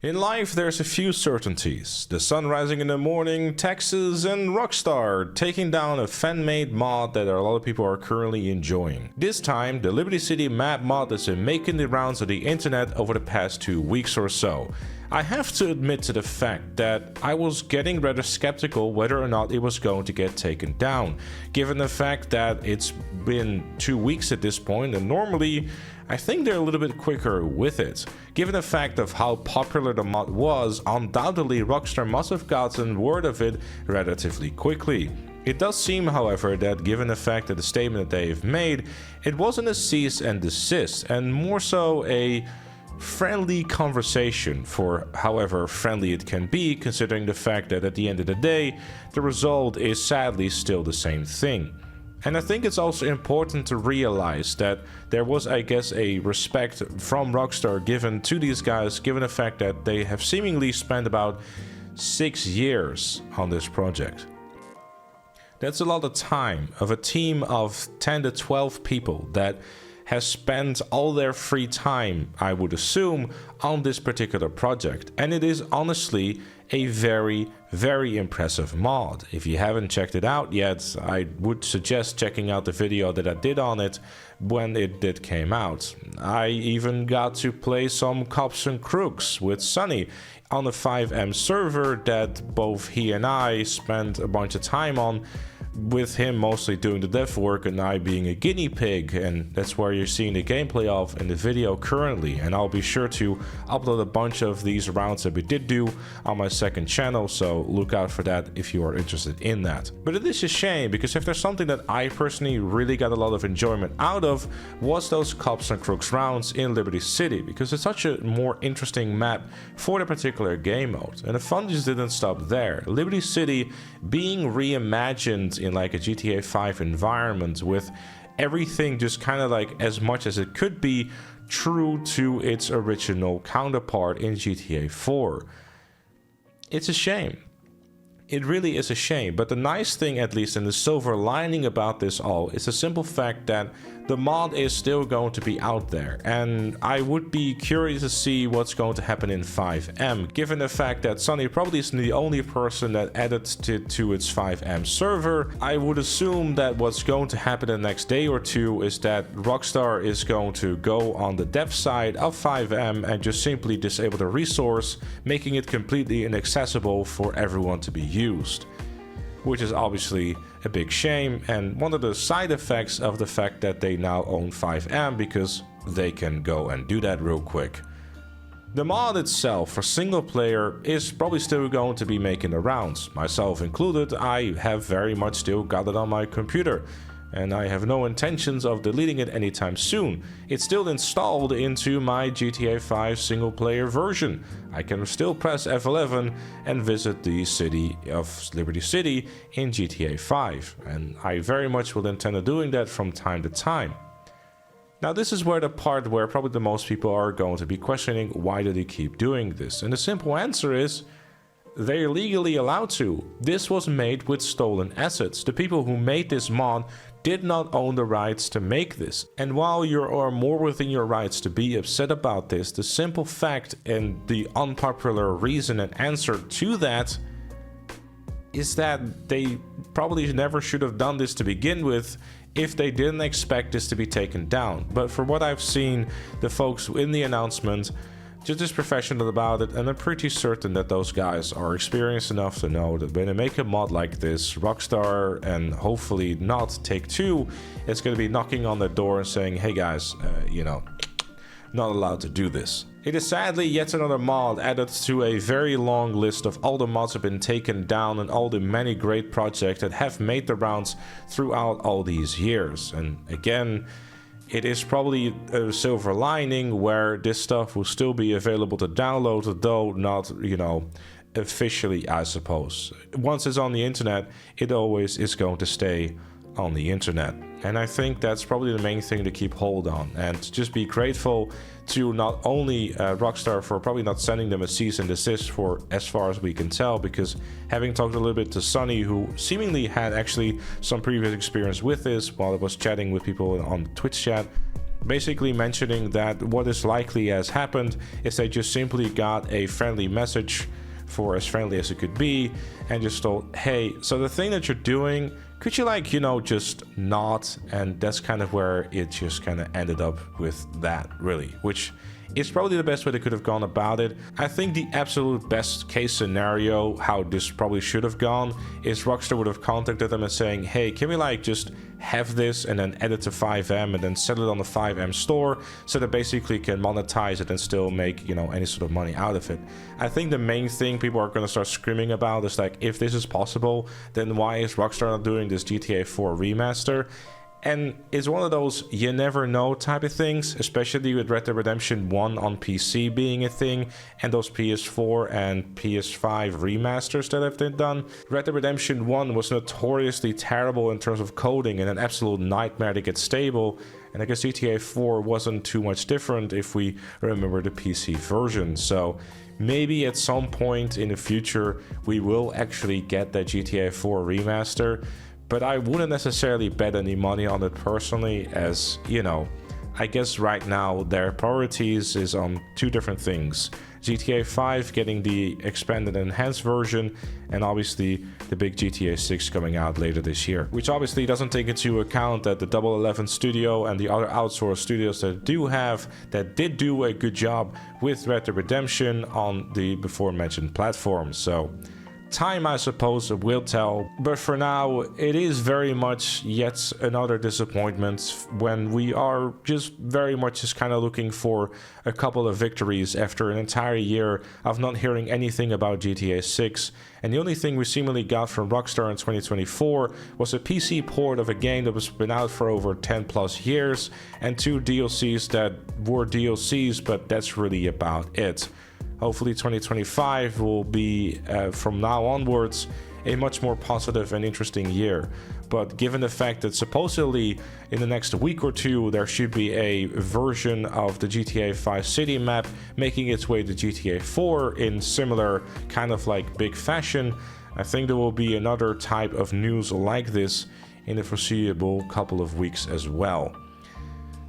In life, there's a few certainties. The sun rising in the morning, taxes, and Rockstar taking down a fan-made mod that a lot of people are currently enjoying. This time, the Liberty City map mod has been making the rounds of the internet over the past 2 weeks or so. I have to admit to the fact that I was getting rather skeptical whether or not it was going to get taken down, given the fact that it's been 2 weeks at this point, and normally I think they're a little bit quicker with it. Given the fact of how popular the mod was, undoubtedly Rockstar must have gotten word of it relatively quickly. It does seem, however, that given the fact that the statement that they've made, it wasn't a cease and desist, and more so a friendly conversation, for however friendly it can be, considering the fact that at the end of the day, the result is sadly still the same thing. And I think it's also important to realize that there was, I guess, a respect from Rockstar given to these guys, given the fact that they have seemingly spent about 6 years on this project. That's a lot of time of a team of 10 to 12 people that has spent all their free time, I would assume, on this particular project. And it is honestly a very impressive mod. If you haven't checked it out yet, I would suggest checking out the video that I did on it when it did came out. I even got to play some Cops and Crooks with Sunny on the 5M server that both he and I spent a bunch of time on, with him mostly doing the dev work and I being a guinea pig, and that's where you're seeing the gameplay of in the video currently. And I'll be sure to upload a bunch of these rounds that we did do on my second channel, so look out for that if you are interested in that. But it is a shame, because if there's something that I personally really got a lot of enjoyment out of, was those Cops and Crooks rounds in Liberty City, because it's such a more interesting map for the particular game mode. And the fun just didn't stop there. Liberty City being reimagined in like a GTA 5 environment, with everything just kind of like as much as it could be true to its original counterpart in GTA 4. It's a shame. It really is a shame, but the nice thing, at least, and the silver lining about this all, is the simple fact that the mod is still going to be out there, and I would be curious to see what's going to happen in 5M, given the fact that Sunny probably isn't the only person that added it to its 5M server. I would assume that what's going to happen the next day or two is that Rockstar is going to go on the dev side of 5M and just simply disable the resource, making it completely inaccessible for everyone to be used. Which is obviously a big shame, and one of the side effects of the fact that they now own 5M, because they can go and do that real quick. The mod itself for single player is probably still going to be making the rounds, myself included. I have very much still got it on my computer, and I have no intentions of deleting it anytime soon. It's still installed into my GTA 5 single player version. I can still press F11 and visit the city of Liberty City in GTA 5, and I very much will intend on doing that from time to time. Now, this is where the part where probably the most people are going to be questioning, why do they keep doing this? And the simple answer is, they're legally allowed to. This was made with stolen assets. The people who made this mod did not own the rights to make this. And while you are more within your rights to be upset about this, the simple fact and the unpopular reason and answer to that is that they probably never should have done this to begin with if they didn't expect this to be taken down. But for what I've seen, the folks in the announcement just as professional about it, and I'm pretty certain that those guys are experienced enough to know that when they make a mod like this, Rockstar, and hopefully not Take-Two, is going to be knocking on their door and saying, hey guys, you know, not allowed to do this. It is sadly yet another mod added to a very long list of all the mods that have been taken down and all the many great projects that have made the rounds throughout all these years. And again, it is probably a silver lining where this stuff will still be available to download, though not, you know, officially, I suppose. Once it's on the internet, it always is going to stay on the internet. And I think that's probably the main thing to keep hold on, and just be grateful to not only Rockstar for probably not sending them a cease and desist for as far as we can tell, because having talked a little bit to Sunny, who seemingly had actually some previous experience with this while I was chatting with people on Twitch chat, basically mentioning that what is likely has happened is they just simply got a friendly message, for as friendly as it could be, and just told, hey, so the thing that you're doing, could you like, you know, just not? And that's kind of where it just kind of ended up with that, really, which is probably the best way they could have gone about it. I think the absolute best case scenario, how this probably should have gone, is Rockstar would have contacted them and saying, hey, can we like just have this and then add it to FiveM and then sell it on the FiveM store so that basically can monetize it and still make, you know, any sort of money out of it. I think the main thing people are going to start screaming about is like, if this is possible, then why is Rockstar not doing this GTA 4 remaster? And it's one of those you never know type of things, especially with Red Dead Redemption 1 on PC being a thing, and those PS4 and PS5 remasters that have been done. Red Dead Redemption 1 was notoriously terrible in terms of coding and an absolute nightmare to get stable, and I guess GTA 4 wasn't too much different if we remember the PC version. So maybe at some point in the future we will actually get that GTA 4 remaster. But I wouldn't necessarily bet any money on it personally, as, you know, I guess right now their priorities is on two different things. GTA 5 getting the expanded enhanced version, and obviously the big GTA 6 coming out later this year. Which obviously doesn't take into account that the Double 11 studio and the other outsourced studios that did do a good job with Red Dead Redemption on the before mentioned platforms. So time, I suppose, will tell, but for now it is very much yet another disappointment when we are just very much just kind of looking for a couple of victories after an entire year of not hearing anything about GTA 6, and the only thing we seemingly got from Rockstar in 2024 was a PC port of a game that was been out for over 10 plus years, and 2 DLCs that were DLCs, but that's really about it. Hopefully 2025 will be, from now onwards, a much more positive and interesting year. But given the fact that supposedly in the next week or two there should be a version of the GTA 5 city map making its way to GTA 4 in similar kind of like big fashion, I think there will be another type of news like this in the foreseeable couple of weeks as well.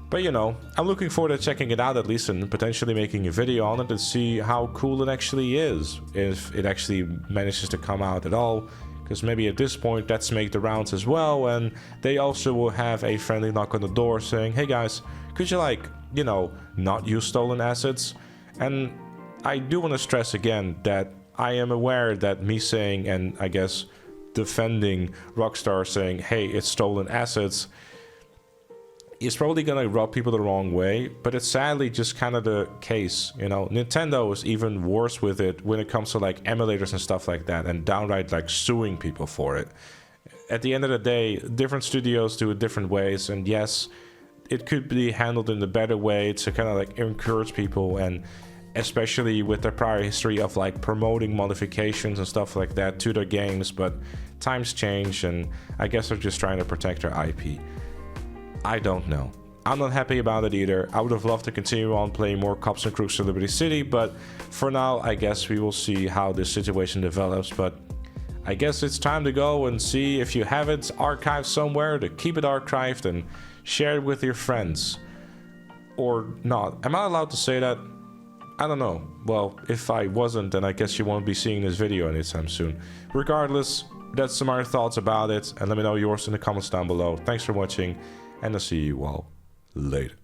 But you know, I'm looking forward to checking it out at least and potentially making a video on it to see how cool it actually is, if it actually manages to come out at all. Because maybe at this point that's make the rounds as well, and they also will have a friendly knock on the door saying, hey guys, could you like, you know, not use stolen assets? And I do want to stress again that I am aware that me saying, and I guess defending Rockstar saying, hey, it's stolen assets, is probably gonna rub people the wrong way, but it's sadly just kind of the case, you know. Nintendo is even worse with it when it comes to like emulators and stuff like that, and downright like suing people for it. At the end of the day, different studios do it different ways, and yes, it could be handled in a better way to kind of like encourage people, and especially with their prior history of like promoting modifications and stuff like that to their games, but times change, and I guess they're just trying to protect their IP. I don't know. I'm not happy about it either. I would have loved to continue on playing more Cops and Crooks to Liberty City, but for now, I guess we will see how this situation develops. But I guess it's time to go and see if you have it archived somewhere, to keep it archived and share it with your friends. Or not. Am I allowed to say that? I don't know. Well, if I wasn't, then I guess you won't be seeing this video anytime soon. Regardless, that's some of my thoughts about it, and let me know yours in the comments down below. Thanks for watching, and I'll see you all later.